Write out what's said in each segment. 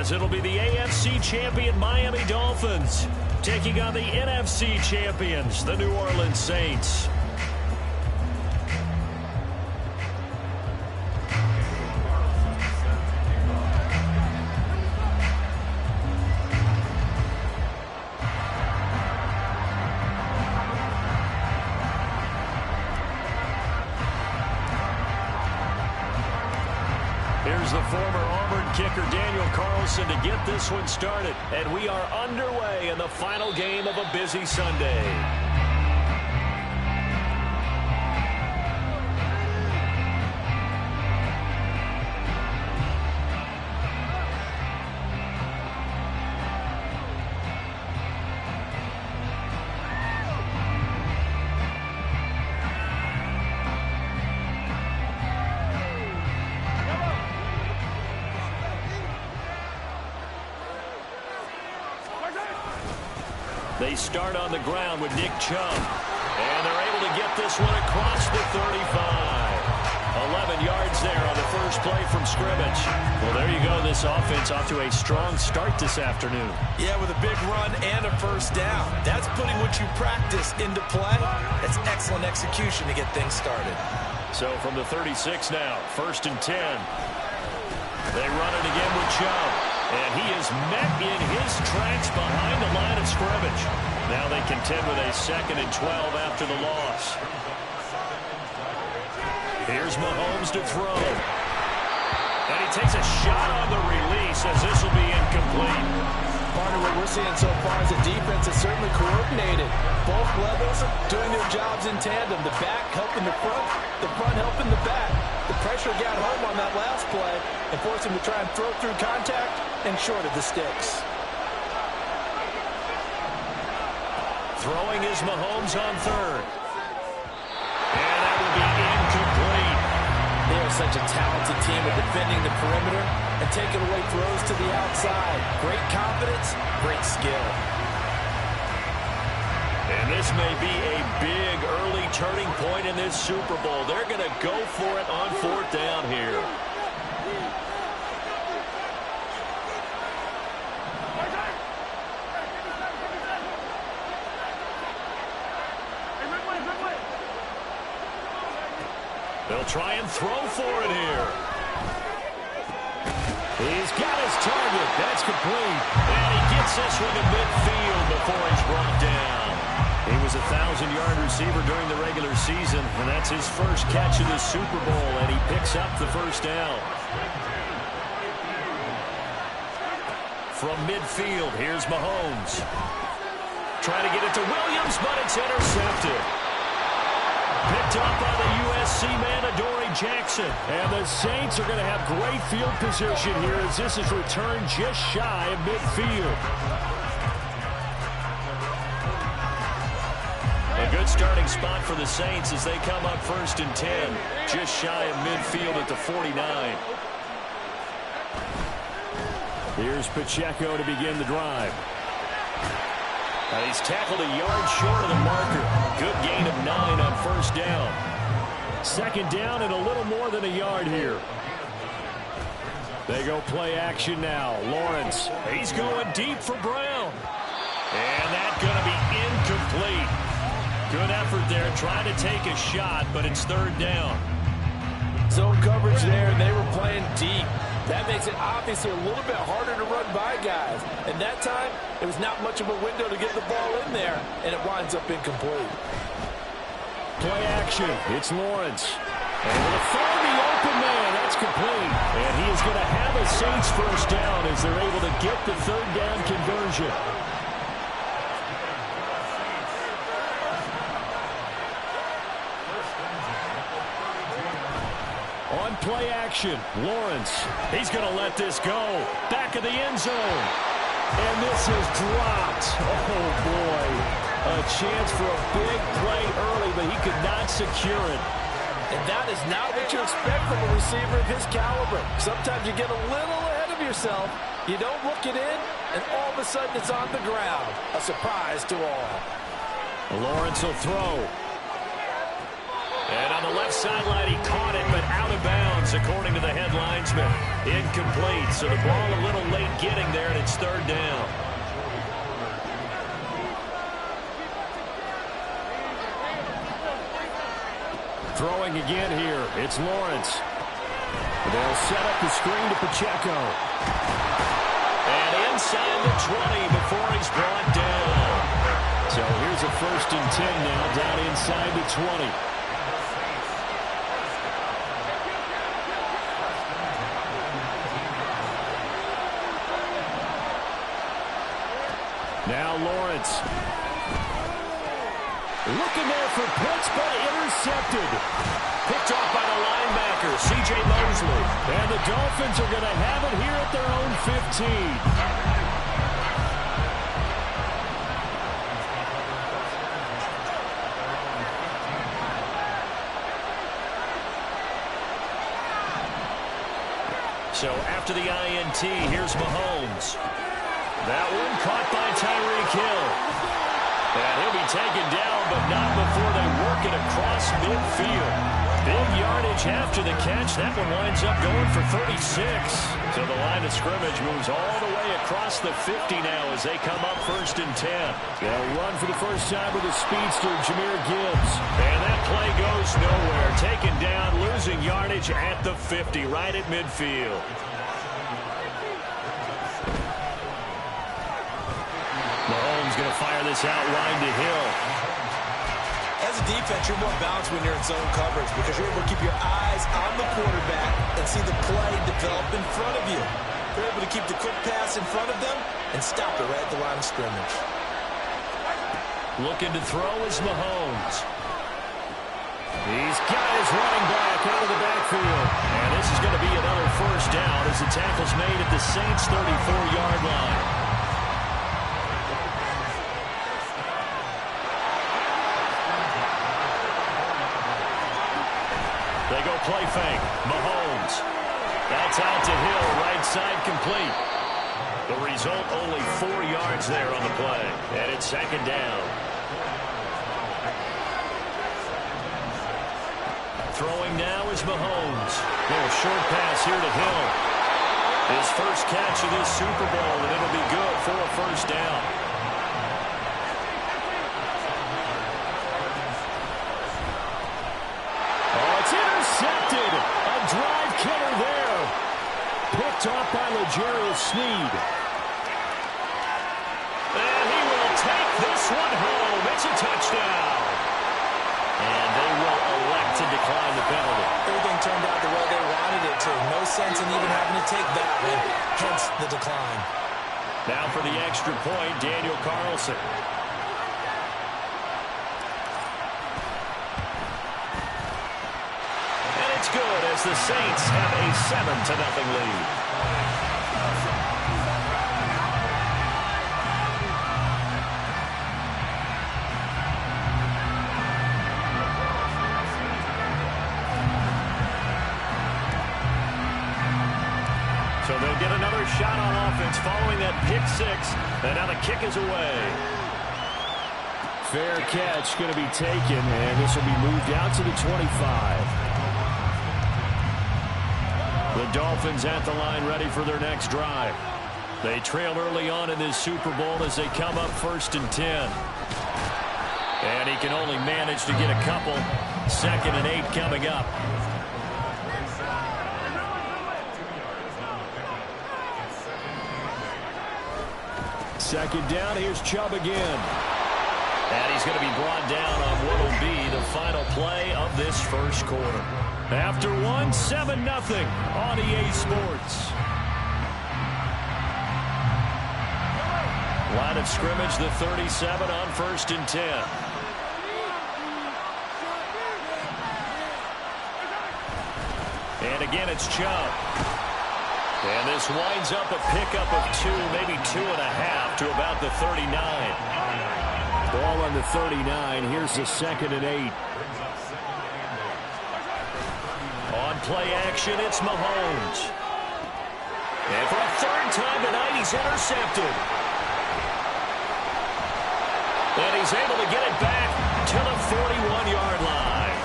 as it'll be the AFC champion Miami Dolphins taking on the NFC champions, the New Orleans Saints. Here's the former Auburn kicker Daniel Carlson to get this one started. And we are underway in the final game of a busy Sunday. They start on the ground with Nick Chubb. And they're able to get this one across the 35. 11 yards there on the first play from scrimmage. Well, there you go. This offense off to a strong start this afternoon. Yeah, with a big run and a first down. That's putting what you practice into play. That's excellent execution to get things started. So from the 36 now, 1st and 10. They run it again with Chubb. And he is met in his tracks behind the line of scrimmage. Now they contend with a 2nd and 12 after the loss. Here's Mahomes to throw. And he takes a shot on the release as this will be incomplete. Partner, what we're seeing so far is the defense is certainly coordinated. Both levels doing their jobs in tandem. The back helping the front helping the back. The pressure got home on that last play and forced him to try and throw through contact and short of the sticks. Throwing is Mahomes on 3rd. And that will be incomplete. They are such a talented team at defending the perimeter and taking away throws to the outside. Great confidence, great skill. And this may be a big early turning point in this Super Bowl. They're going to go for it on 4th down here. They'll try and throw for it here. He's got his target. That's complete. And he gets this one to midfield before he's brought down. He was a 1,000-yard receiver during the regular season, and that's his first catch of the Super Bowl, and he picks up the first down. From midfield, here's Mahomes. Trying to get it to Williams, but it's intercepted. Picked up by the USC man, Adoree Jackson. And the Saints are going to have great field position here as this is returned just shy of midfield. A good starting spot for the Saints as they come up 1st and 10. Just shy of midfield at the 49. Here's Pacheco to begin the drive. He's tackled a yard short of the marker. Good gain of 9 on 1st down. 2nd down and a little more than a yard here. They go play action now. Lawrence, he's going deep for Brown. And that's going to be incomplete. Good effort there, trying to take a shot, but it's 3rd down. Zone coverage there, and they were playing deep. That makes it obviously a little bit harder to run by guys. And that time, it was not much of a window to get the ball in there, and it winds up incomplete. Play action. It's Lawrence. Able to find the open man. That's complete. And he is going to have a Saints first down as they're able to get the 3rd down conversion. On play action, Lawrence. He's going to let this go. Back of the end zone. And this is dropped. Oh, boy. A chance for a big play early, but he could not secure it. And that is not what you expect from a receiver of his caliber. Sometimes you get a little ahead of yourself. You don't look it in, and all of a sudden it's on the ground. A surprise to all. Lawrence will throw. And on the left sideline, he caught it, but out of bounds, according to the head linesman. Incomplete, so the ball a little late getting there, and it's third down. Throwing again here, it's Lawrence. They'll set up the screen to Pacheco. And inside the 20 before he's brought down. So here's a 1st and 10 now, down inside the 20. Now Lawrence. Looking there for Pitts, but intercepted. Picked off by the linebacker, C.J. Mosley. And the Dolphins are going to have it here at their own 15. So after the INT, here's Mahomes. That one caught by Tyreek Hill. And he'll be taken down, but not before they work it across midfield. Big yardage after the catch. That one winds up going for 36. So the line of scrimmage moves all the way across the 50 now as they come up 1st and 10. They'll run for the first time with the speedster, Jahmyr Gibbs. And that play goes nowhere. Taken down, losing yardage at the 50, right at midfield. Mahomes going to fire this out wide to Hill. As a defense, you're more balanced when you're in zone coverage because you're able to keep your eyes on the quarterback and see the play develop in front of you. You're able to keep the quick pass in front of them and stop it right at the line of scrimmage. Looking to throw is Mahomes. He's got his running back out of the backfield. And this is going to be another 1st down as the tackle's made at the Saints' 34-yard line. They go play fake. Mahomes. That's out to Hill. Right side complete. The result, only 4 yards there on the play. And it's 2nd down. Throwing now is Mahomes. Little short pass here to Hill. His first catch of this Super Bowl, and it'll be good for a 1st down. Intercepted. A drive killer there. Picked off by L'Jarius Sneed. And he will take this one home. It's a touchdown. And they will elect to decline the penalty. Everything turned out the way they wanted it to. No sense in even having to take that one. Hence the decline. Now for the extra point, Daniel Carlson. It's good as the Saints have a 7-0 lead. So they'll get another shot on offense following that pick 6, and now the kick is away. Fair catch going to be taken, and this will be moved out to the 25. The Dolphins at the line ready for their next drive. They trail early on in this Super Bowl as they come up 1st and 10. And he can only manage to get a couple. 2nd and 8 coming up. Second down, here's Chubb again. And he's going to be brought down on what will be the final play of this 1st quarter. After one, 7-0 on EA Sports. Line of scrimmage, the 37 on 1st and 10. And again, it's Chubb. And this winds up a pickup of 2, maybe 2.5 to about the 39. Ball on the 39. Here's the 2nd and 8. On play action, it's Mahomes. And for a 3rd time tonight, he's intercepted. And he's able to get it back to the 41-yard line.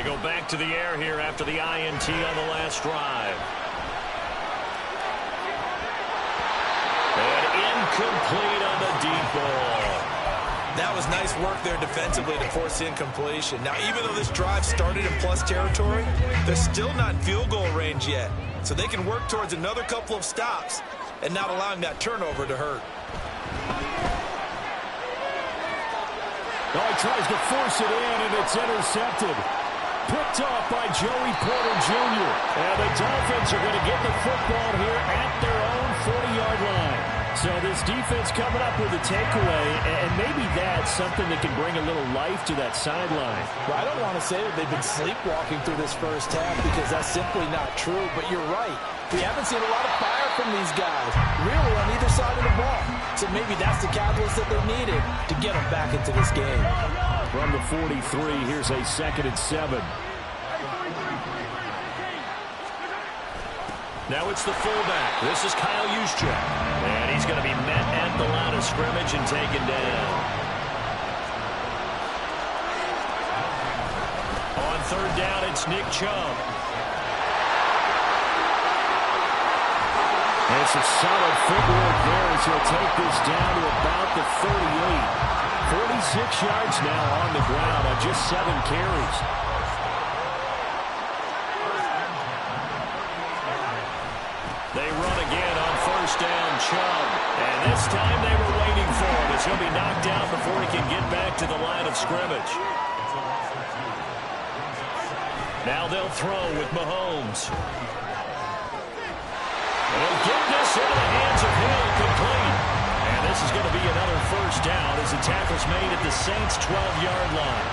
They go back to the air here after the INT on the last drive. And incomplete on the deep ball. That was nice work there defensively to force the incompletion. Now, even though this drive started in plus territory, they're still not in field goal range yet. So they can work towards another couple of stops and not allowing that turnover to hurt. Oh, he tries to force it in, and it's intercepted. Picked off by Joey Porter Jr. And the Dolphins are going to get the football here at their own 40-yard line. So this defense coming up with a takeaway, and maybe that's something that can bring a little life to that sideline. Well, I don't want to say that they've been sleepwalking through this first half because that's simply not true, but you're right. We haven't seen a lot of fire from these guys, really on either side of the ball. So maybe that's the catalyst that they needed to get them back into this game. From the 43, here's a 2nd and 7. Now it's the fullback. This is Kyle Juszczyk. And he's going to be met at the line of scrimmage and taken down. On 3rd down, it's Nick Chubb. And some solid footwork there as he'll take this down to about the 38. 46 yards now on the ground on just 7 carries. They run again on 1st down, Chubb. And this time they were waiting for him as he'll be knocked out before he can get back to the line of scrimmage. Now they'll throw with Mahomes. And he'll get this into the hands of Hill, complete. And this is going to be another 1st down as the tackle's made at the Saints' 12-yard line.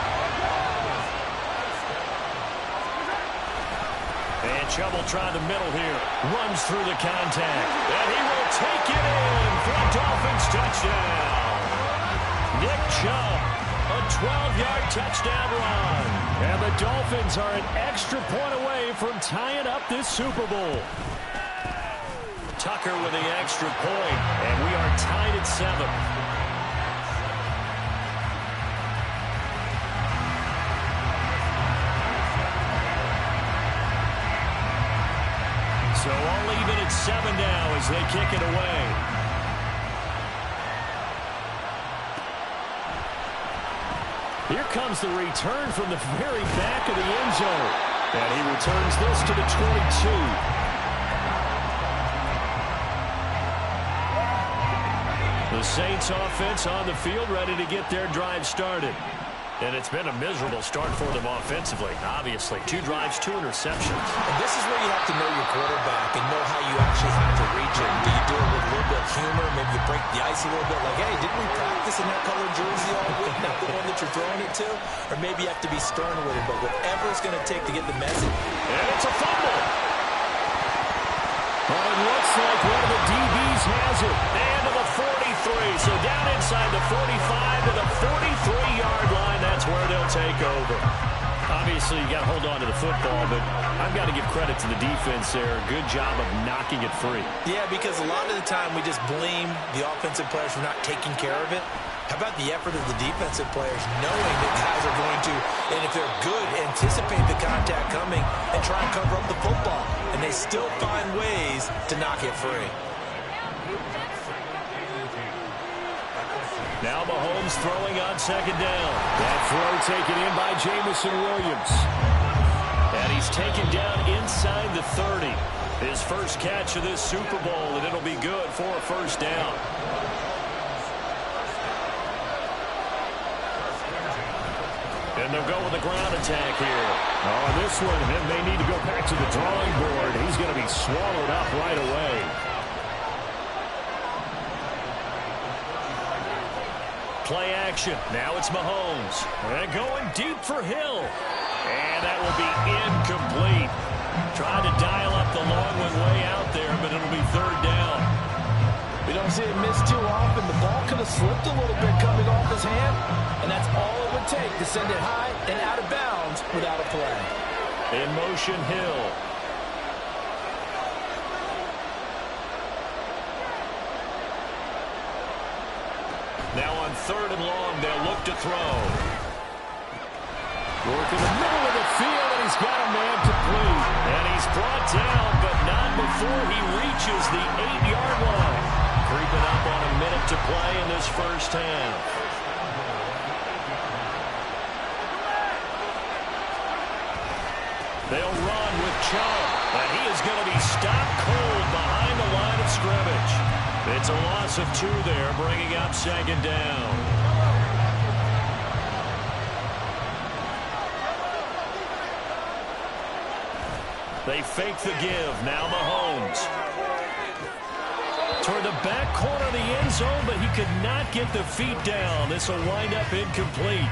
And Chubb will try the middle here. Runs through the contact. And he will take it in for a Dolphins touchdown. Nick Chubb, a 12-yard touchdown run. And the Dolphins are an extra point away from tying up this Super Bowl. Tucker with the extra point, and we are tied at 7. So all even at 7 now as they kick it away. Here comes the return from the very back of the end zone. And he returns this to the 22. The Saints offense on the field ready to get their drive started. And it's been a miserable start for them offensively, obviously. 2 drives, 2 interceptions. And this is where you have to know your quarterback and know how you actually have to reach him. Do you do it with a little bit of humor? Maybe you break the ice a little bit like, hey, didn't we practice in that colored jersey all week, not the one that you're throwing it to? Or maybe you have to be stern with it, but whatever it's going to take to get the message. And it's a fumble. Well, it looks like one of the DBs has it. And to the 43. So down inside the 45 to the 43-yard line. That's where they'll take over. Obviously, you got to hold on to the football, but I've got to give credit to the defense there. Good job of knocking it free. Yeah, because a lot of the time we just blame the offensive players for not taking care of it. How about the effort of the defensive players knowing that guys are going to, and if they're good, anticipate the contact coming and try and cover up the football. And they still find ways to knock it free. Now Mahomes throwing on 2nd down. That throw taken in by Jamison Williams. And he's taken down inside the 30. His first catch of this Super Bowl, and it'll be good for a 1st down. And they'll go with a ground attack here. Oh, this one, and they need to go back to the drawing board. He's going to be swallowed up right away. Play action. Now it's Mahomes. And going deep for Hill. And that will be incomplete. Trying to dial up the long one way out there, but it'll be 3rd down. We don't see it miss too often. The ball could have slipped a little bit coming off his hand, and that's all it would take to send it high and out of bounds without a play. In motion, Hill. Now on 3rd and long, they'll look to throw. Working the middle of the field, and he's got a man complete. And he's brought down, but not before he reaches the 8-yard line. Creeping up on a minute to play in this first half. They'll run with Chubb, and he is going to be stopped cold behind the line of scrimmage. It's a loss of 2 there, bringing up second down. They fake the give. Now Mahomes. Toward the back corner of the end zone, but he could not get the feet down. This will wind up incomplete.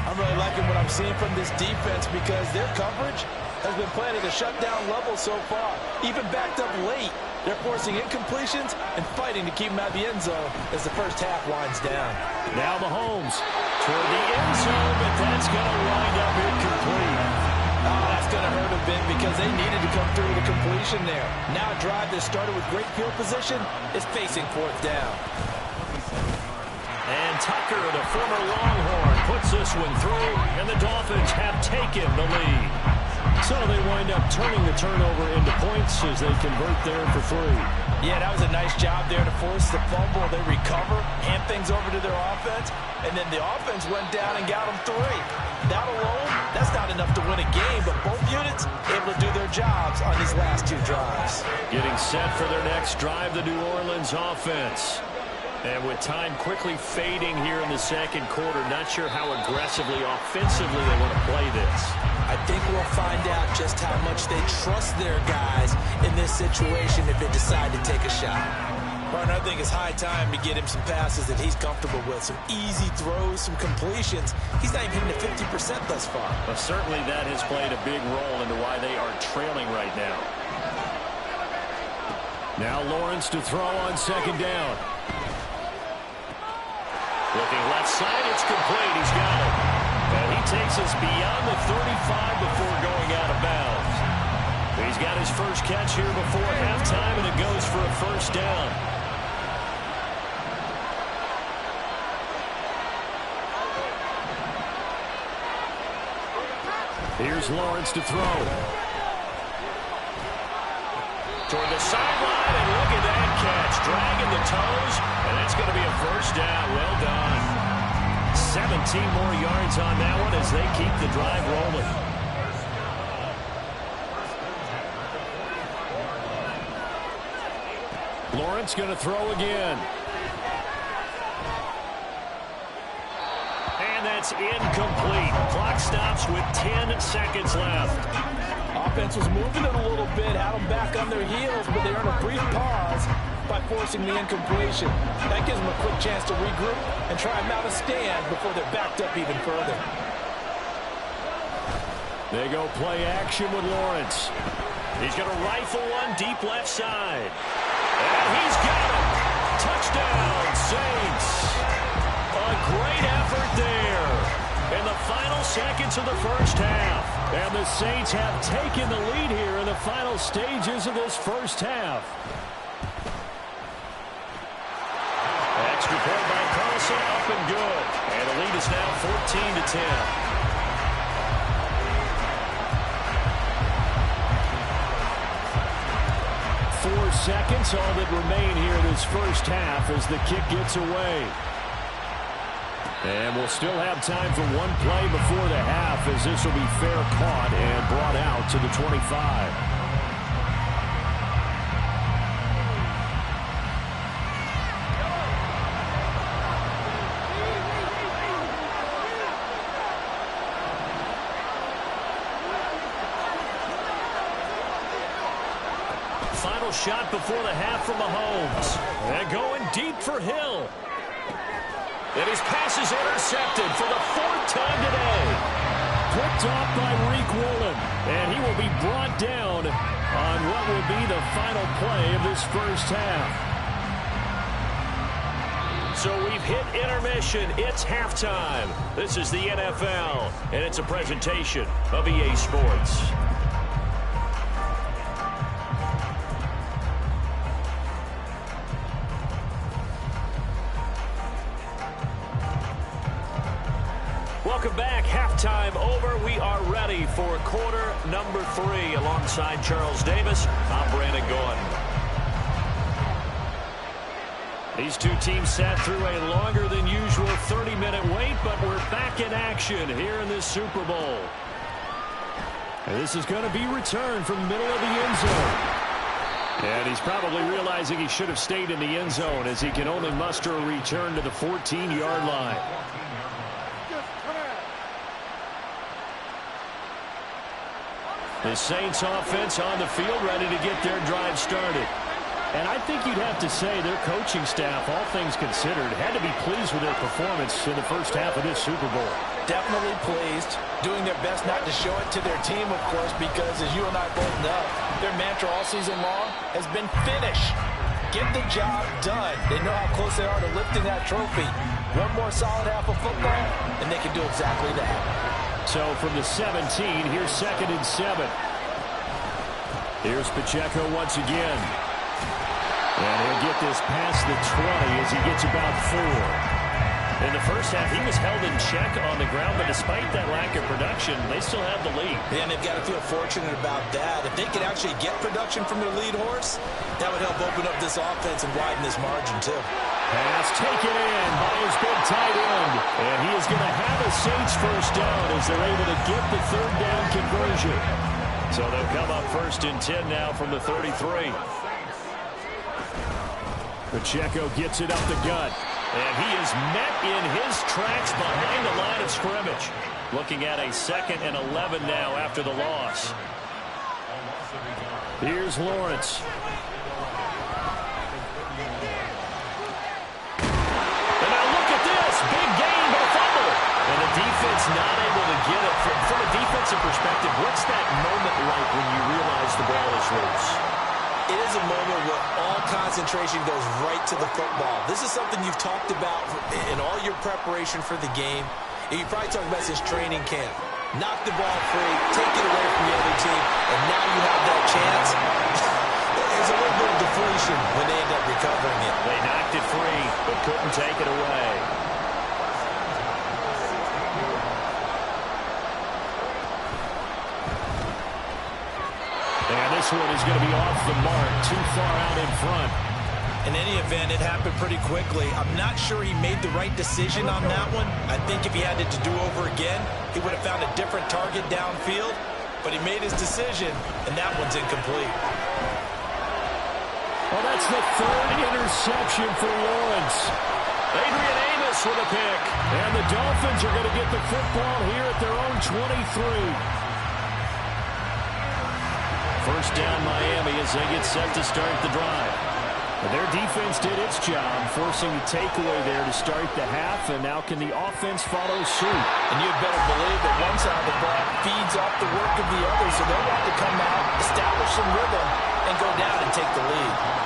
I'm really liking what I'm seeing from this defense because their coverage has been playing at a shutdown level so far. Even backed up late, they're forcing incompletions and fighting to keep them out of the end zone as the first half winds down. Now Mahomes toward the end zone, but that's going to wind up incomplete. Oh, that's going to hurt a bit because they needed to come through with a completion there. Now a drive that started with great field position is facing 4th down. And Tucker, the former Longhorn, puts this one through, and the Dolphins have taken the lead. So they wind up turning the turnover into points as they convert there for 3. Yeah, that was a nice job there to force the fumble. They recover, hand things over to their offense, and then the offense went down and got them 3. That alone, that's not enough to win a game, but both units able to do their jobs on these last 2 drives. Getting set for their next drive, the New Orleans offense. And with time quickly fading here in the second quarter, not sure how aggressively, offensively they want to play this. I think we'll find out just how much they trust their guys in this situation if they decide to take a shot. Partner, I think it's high time to get him some passes that he's comfortable with. Some easy throws, some completions. He's not even hitting the 50% thus far. But certainly that has played a big role into why they are trailing right now. Now Lawrence to throw on second down. Looking left side, it's complete. He's got it. And he takes us beyond the 35 before going out of bounds. He's got his first catch here before halftime, and it goes for a first down. Here's Lawrence to throw. Toward the sideline, and look at that catch. Dragging the toes, and that's going to be a first down. Well done. 17 more yards on that one as they keep the drive rolling. Lawrence going to throw again. And that's incomplete. Clock stops with 10 seconds left. Offense was moving it a little bit, had them back on their heels, but they earned a brief pause by forcing the incompletion. That gives them a quick chance to regroup and try and mount a stand before they're backed up even further. They go play action with Lawrence. He's going to rifle one deep left side. And he's got it. Touchdown, Saints. A great effort there in the final seconds of the first half. And the Saints have taken the lead here in the final stages of this first half. Extra point by Carlson, up and good. And the lead is now 14-10. 4 seconds, all that remain here this first half as the kick gets away. And we'll still have time for one play before the half as this will be fair caught and brought out to the 25. Final shot before the half from Mahomes. And going deep for Hill. And his pass is intercepted for the 4th time today. Picked off by Reek Woolen. And he will be brought down on what will be the final play of this first half. So we've hit intermission. It's halftime. This is the NFL, and it's a presentation of EA Sports. Welcome back. Halftime over. We are ready for quarter number 3. Alongside Charles Davis, I'm Brandon Gordon. These two teams sat through a longer than usual 30-minute wait, but we're back in action here in this Super Bowl. And this is going to be returned from the middle of the end zone. And he's probably realizing he should have stayed in the end zone as he can only muster a return to the 14-yard line. The Saints offense on the field, ready to get their drive started. And I think you'd have to say their coaching staff, all things considered, had to be pleased with their performance in the first half of this Super Bowl. Definitely pleased, doing their best not to show it to their team, of course, because as you and I both know, their mantra all season long has been finish. Get the job done. They know how close they are to lifting that trophy. One more solid half of football, and they can do exactly that. So from the 17, here's 2nd and 7. Here's Pacheco once again. And he'll get this past the 20 as he gets about 4. In the first half, he was held in check on the ground, but despite that lack of production, they still have the lead. And they've got to feel fortunate about that. If they could actually get production from their lead horse, that would help open up this offense and widen this margin, too. Pass taken in by his big tight end. And he is going to have a Saints first down as they're able to get the 3rd down conversion. So they'll come up 1st and 10 now from the 33. Pacheco gets it up the gut. And he is met in his tracks behind the line of scrimmage. Looking at a 2nd and 11 now after the loss. Here's Lawrence. And now look at this. Big gain, but a fumble. And the defense not able to get it. From a defensive perspective, what's that moment like when you realize the ball is loose? It is a moment where all concentration goes right to the football. This is something you've talked about in all your preparation for the game. And you probably talked about since training camp. Knock the ball free, take it away from the other team, and now you have that chance. There's a little bit of deflation when they end up recovering it. They knocked it free, but couldn't take it away. And this one is going to be off the mark, too far out in front. In any event, it happened pretty quickly. I'm not sure he made the right decision on that one. I think if he had it to do over again, he would have found a different target downfield. But he made his decision, and that one's incomplete. Well, that's the 3rd interception for Lawrence. Adrian Amos with a pick. And the Dolphins are going to get the football here at their own 23. First down Miami as they get set to start the drive. Well, their defense did its job, forcing a takeaway there to start the half, and now can the offense follow suit? And you'd better believe that one side of the ball feeds off the work of the other, so they'll want to come out, establish some rhythm, and go down and take the lead.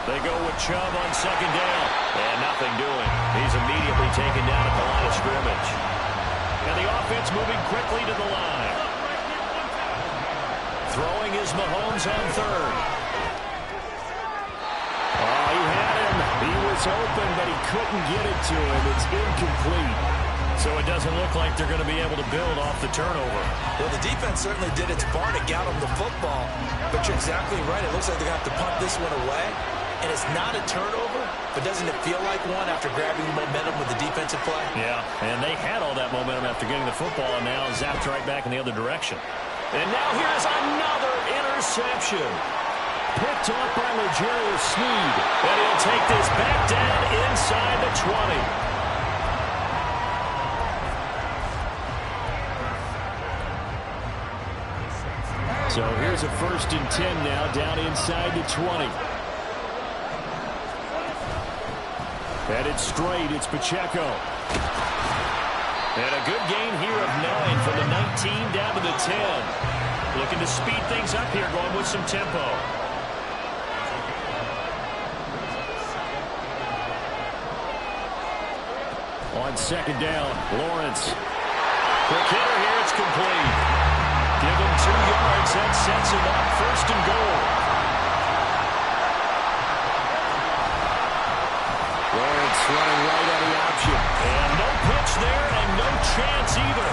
They go with Chubb on 2nd down. And nothing doing. He's immediately taken down at the line of scrimmage. And the offense moving quickly to the line. Throwing is Mahomes on 3rd. Oh, he had him. He was open, but he couldn't get it to him. It's incomplete. So it doesn't look like they're going to be able to build off the turnover. Well, the defense certainly did its part to get them the football. But you're exactly right. It looks like they're going to have to punt this one away. And it's not a turnover, but doesn't it feel like one after grabbing momentum with the defensive play? Yeah, and they had all that momentum after getting the football, and now zapped right back in the other direction. And now here's another interception. Picked off by L'Jarius Sneed. And he'll take this back down inside the 20. So here's a 1st and 10 now, down inside the 20. Headed straight, it's Pacheco. And a good gain here of 9 from the 19 down to the 10. Looking to speed things up here, going with some tempo. On 2nd down, Lawrence. Quick hitter here, it's complete. Give him 2 yards, that sets him up 1st and goal. running right on the option. And no pitch there and no chance either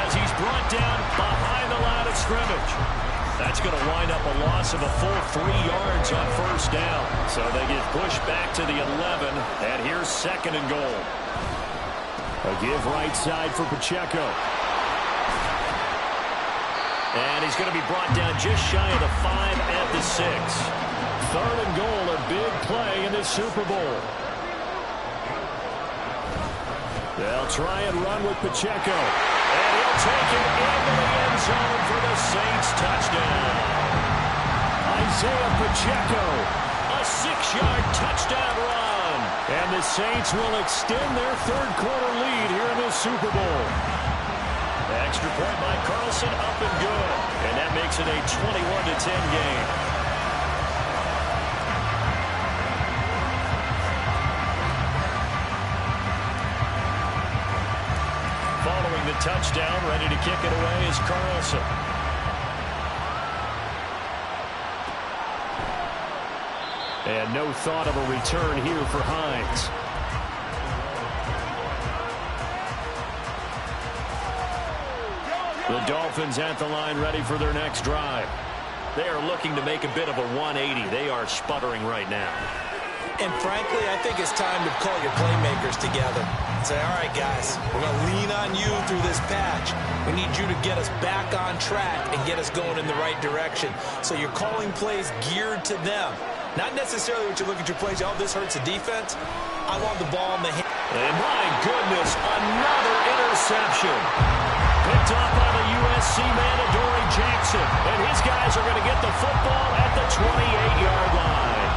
as he's brought down behind the line of scrimmage. That's going to wind up a loss of a full 3 yards on first down. So they get pushed back to the 11, and here's 2nd and goal. A give right side for Pacheco. And he's going to be brought down just shy of the 5 at the 6. 3rd and goal, a big play in this Super Bowl. They'll try and run with Pacheco. And he'll take it into the end zone for the Saints touchdown. Isaiah Pacheco. A 6-yard touchdown run. And the Saints will extend their 3rd quarter lead here in this Super Bowl. Extra point by Carlson, up and good. And that makes it a 21-10 game. Following the touchdown, ready to kick it away is Carlson. And no thought of a return here for Hines. The Dolphins at the line ready for their next drive. They are looking to make a bit of a 180. They are sputtering right now. And frankly, I think it's time to call your playmakers together. Say, all right, guys, we're going to lean on you through this patch. We need you to get us back on track and get us going in the right direction. So you're calling plays geared to them. Not necessarily what you look at your plays, oh, this hurts the defense. I want the ball in the hand. And my goodness, another interception. Picked off by the USC man, Adoree Jackson. And his guys are going to get the football at the 28-yard line.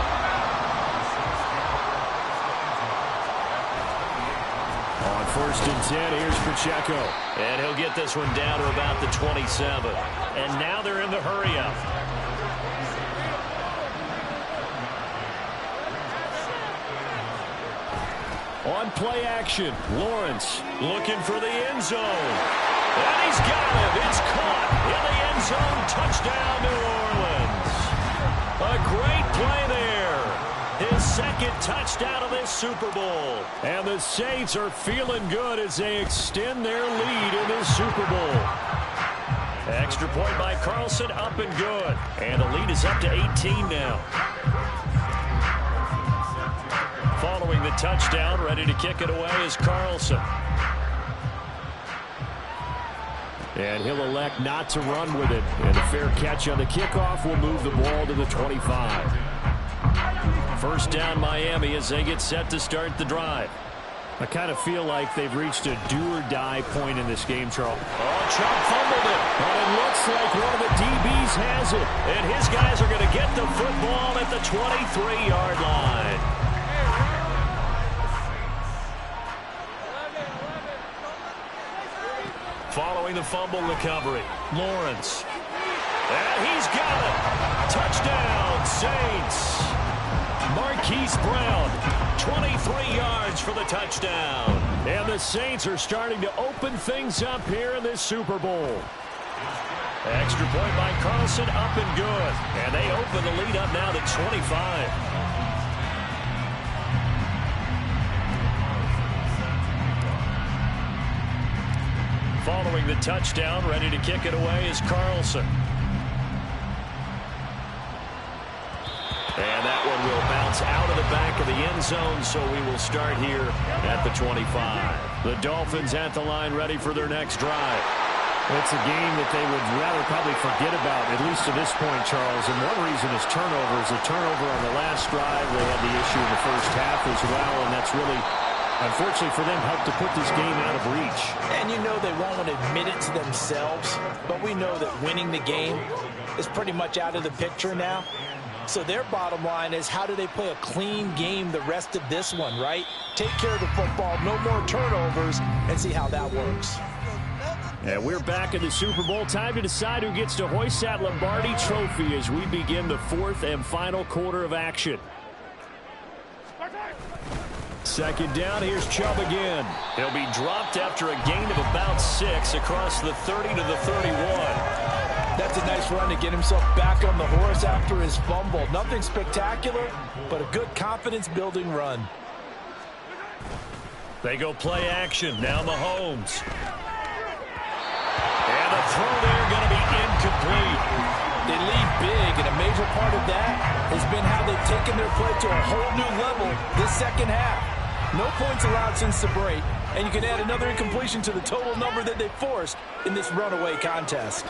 On 1st and 10, here's Pacheco. And he'll get this one down to about the 27. And now they're in the hurry-up. On play action, Lawrence looking for the end zone. And he's got it. It's caught in the end zone. Touchdown, New Orleans. A great play there. His 2nd touchdown of this Super Bowl. And the Saints are feeling good as they extend their lead in this Super Bowl. Extra point by Carlson, up and good. And the lead is up to 18 now. Following the touchdown, ready to kick it away is Carlson. And he'll elect not to run with it. And a fair catch on the kickoff will move the ball to the 25. First down Miami as they get set to start the drive. I kind of feel like they've reached a do-or-die point in this game, Charles. Oh, Chubb fumbled it. But it looks like one of the DBs has it. And his guys are going to get the football at the 23-yard line. Following the fumble recovery, Lawrence. And he's got it. Touchdown, Saints. Marquise Brown, 23 yards for the touchdown. And the Saints are starting to open things up here in this Super Bowl. Extra point by Carlson, up and good. And they open the lead up now to 25. Following the touchdown, ready to kick it away is Carlson. And that one will bounce out of the back of the end zone, so we will start here at the 25. The Dolphins at the line ready for their next drive. It's a game that they would rather probably forget about, at least to this point, Charles. And one reason is turnovers. A turnover on the last drive. They had the issue in the first half as well, and that's really, unfortunately for them, helped to put this game out of reach. And you know they won't admit it to themselves, but we know that winning the game is pretty much out of the picture now. So their bottom line is, how do they play a clean game the rest of this one, right? Take care of the football, no more turnovers, and see how that works. And we're back in the Super Bowl. Time to decide who gets to hoist that Lombardi trophy as we begin the 4th and final quarter of action. Second down, here's Chubb again. He'll be dropped after a gain of about 6 across the 30 to the 31. That's a nice run to get himself back on the horse after his fumble. Nothing spectacular, but a good confidence-building run. They go play action. Now Mahomes. And the throw there going to be incomplete. They lead big, and a major part of that has been how they've taken their play to a whole new level this second half. No points allowed since the break, and you can add another incompletion to the total number that they forced in this runaway contest.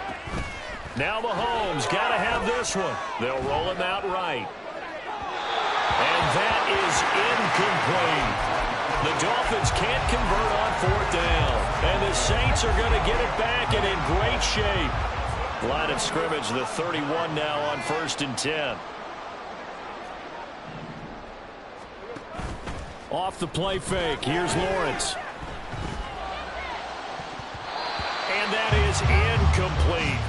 Now Mahomes got to have this one. They'll roll him out right. And that is incomplete. The Dolphins can't convert on fourth down. And the Saints are going to get it back and in great shape. Line of scrimmage, the 31 now on 1st and 10. Off the play fake. Here's Lawrence. And that is incomplete.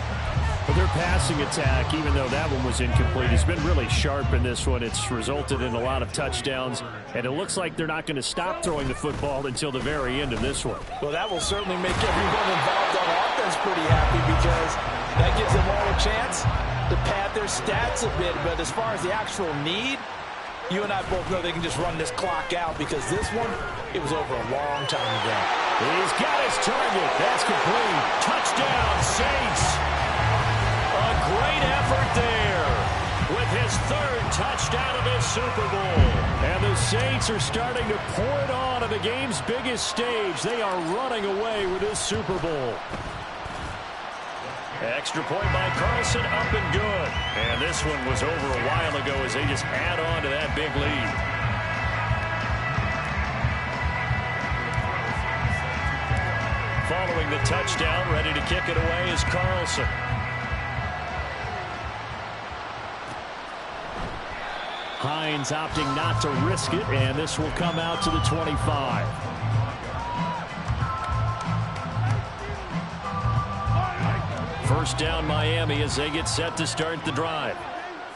But their passing attack, even though that one was incomplete, has been really sharp in this one. It's resulted in a lot of touchdowns, and it looks like they're not going to stop throwing the football until the very end of this one. Well, that will certainly make everyone involved on offense pretty happy because that gives them all a chance to pad their stats a bit. But as far as the actual need, you and I both know they can just run this clock out because this one, it was over a long time ago. He's got his target. That's complete. Touchdown, Saints. A great effort there with his 3rd touchdown of this Super Bowl. And the Saints are starting to pour it on the game's biggest stage. They are running away with this Super Bowl. Extra point by Carlson, up and good. And this one was over a while ago as they just add on to that big lead. Following the touchdown, ready to kick it away is Carlson. Hines opting not to risk it, and this will come out to the 25. First down Miami as they get set to start the drive.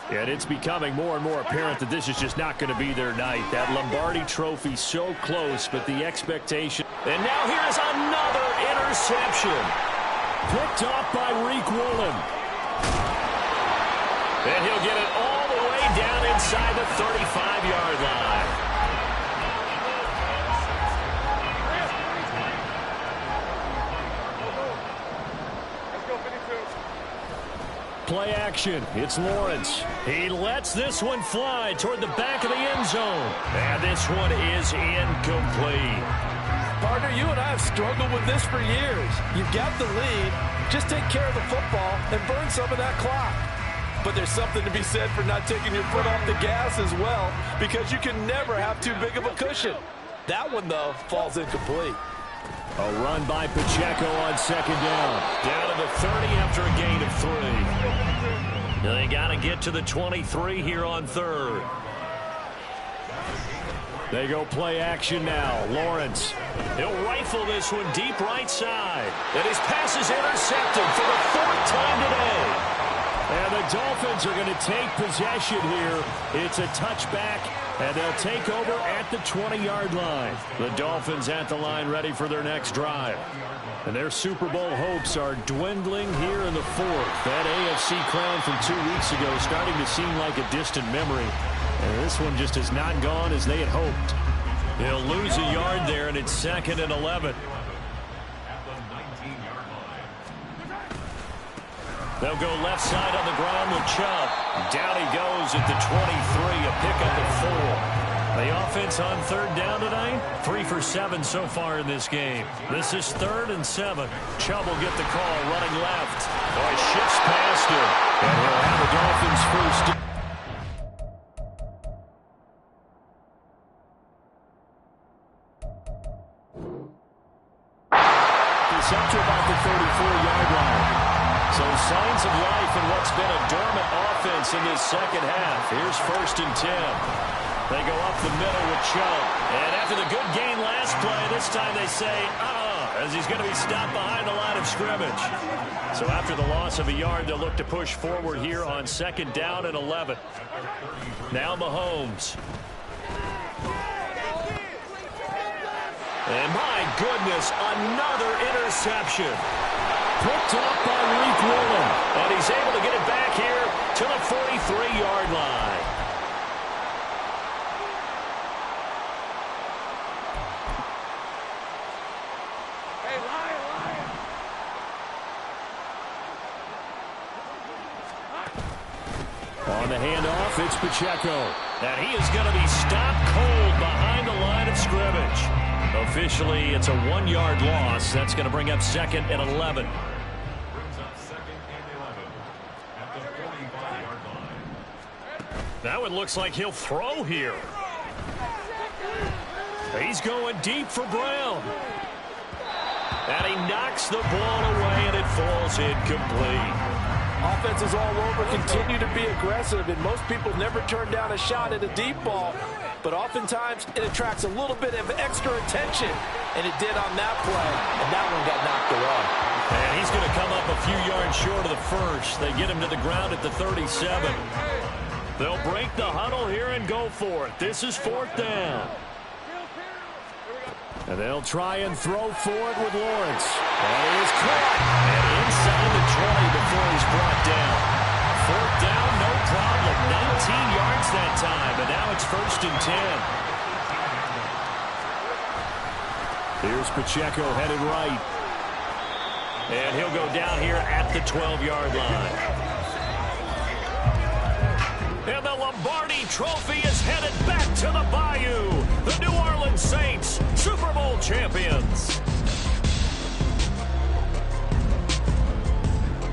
And it's becoming more and more apparent that this is just not going to be their night. That Lombardi trophy so close, but the expectation. And now here's another interception. Picked off by Reek Woolen. And he'll get it all the way down inside the 35-yard line. Play action. It's Lawrence. He lets this one fly toward the back of the end zone. And this one is incomplete. Partner, you and I have struggled with this for years. You've got the lead. Just take care of the football and burn some of that clock. But there's something to be said for not taking your foot off the gas as well, because you can never have too big of a cushion. That one, though, falls incomplete. A run by Pacheco on 2nd down. Down to the 30 after a gain of 3. They got to get to the 23 here on 3rd. They go play action now. Lawrence. He'll rifle this one deep right side. And his pass is intercepted for the 4th time today. And the Dolphins are going to take possession here. It's a touchback, and they'll take over at the 20-yard line. The Dolphins at the line ready for their next drive. And their Super Bowl hopes are dwindling here in the 4th. That AFC crown from 2 weeks ago is starting to seem like a distant memory. And this one just has not gone as they had hoped. He'll lose a yard there, and it's 2nd and 11. They'll go left side on the ground with Chubb. Down he goes at the 23, a pickup of 4. The offense on 3rd down tonight, 3 for 7 so far in this game. This is 3rd and 7. Chubb will get the call running left. Boy, shifts past him. And he'll have the Dolphins first. It's up to about the 34-yard line. So signs of life in what's been a dormant offense in this second half. Here's 1st and 10. They go up the middle with Chubb. And after the good gain last play, this time they say, as he's going to be stopped behind the line of scrimmage. So after the loss of a yard, they'll look to push forward here on 2nd down and 11. Now Mahomes. And my goodness, another interception. Picked up by Reek Woolen. And he's able to get it back here to the 43-yard line. Off it's Pacheco. And he is going to be stopped cold behind the line of scrimmage. Officially, it's a 1-yard loss. That's going to bring up 2nd and 11. Now it looks like he'll throw here. He's going deep for Brown. And he knocks the ball away, and it falls incomplete. Offenses all over continue to be aggressive, and most people never turn down a shot at a deep ball. But oftentimes, it attracts a little bit of extra attention, and it did on that play, and that one got knocked away. And he's going to come up a few yards short of the first. They get him to the ground at the 37. They'll break the huddle here and go for it. This is 4th down. And they'll try and throw for it with Lawrence. And he is caught. And inside the 20 before he's brought down. 4th down, no problem. 19 yards that time. And now it's 1st and 10. Here's Pacheco headed right. And he'll go down here at the 12-yard line. And the Lombardi Trophy is headed back to the Bayou. The New Orleans Saints, Super Bowl champions.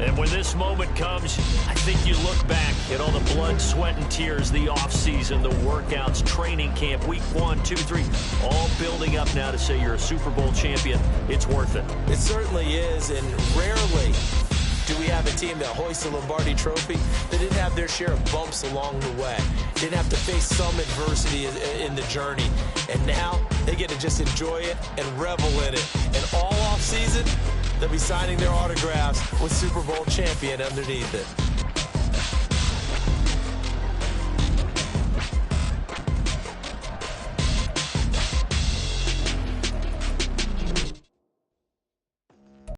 And when this moment comes, I think you look back at all the blood, sweat, and tears, the offseason, the workouts, training camp, week 1, 2, 3, all building up now to say you're a Super Bowl champion. It's worth it. It certainly is, and rarely do we have a team that hoists the Lombardi Trophy that didn't have their share of bumps along the way, didn't have to face some adversity in the journey, and now they get to just enjoy it and revel in it. And all offseason, they'll be signing their autographs with Super Bowl champion underneath it.